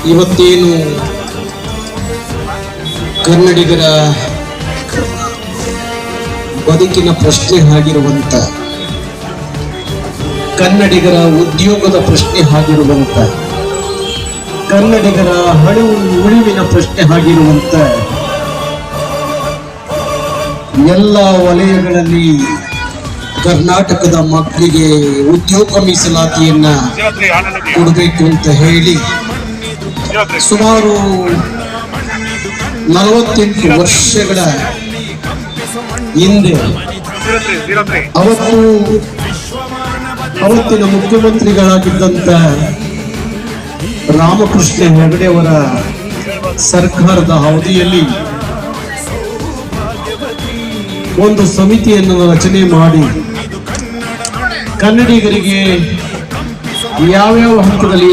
ಇವತ್ತೇನು ಕನ್ನಡಿಗರ ಬದುಕಿನ ಪ್ರಶ್ನೆ ಆಗಿರುವಂತ, ಕನ್ನಡಿಗರ ಉದ್ಯೋಗದ ಪ್ರಶ್ನೆ ಆಗಿರುವಂತ, ಕನ್ನಡಿಗರ ಉಳಿವಿನ ಪ್ರಶ್ನೆ ಆಗಿರುವಂತ ಎಲ್ಲ ವಲಯಗಳಲ್ಲಿ ಕರ್ನಾಟಕದ ಮಕ್ಕಳಿಗೆ ಉದ್ಯೋಗ ಮೀಸಲಾತಿಯನ್ನ ಕೊಡಬೇಕು ಅಂತ ಹೇಳಿ ಸುಮಾರು 48 ವರ್ಷಗಳ ಹಿಂದೆ ಅವತ್ತಿನ ಮುಖ್ಯಮಂತ್ರಿಗಳಾಗಿದ್ದಂತ ರಾಮಕೃಷ್ಣ ಹೆಗಡೆಯವರ ಸರ್ಕಾರದ ಅವಧಿಯಲ್ಲಿ ಒಂದು ಸಮಿತಿಯನ್ನು ರಚನೆ ಮಾಡಿ ಕನ್ನಡಿಗರಿಗೆ ಯಾವ್ಯಾವ ಹಂತದಲ್ಲಿ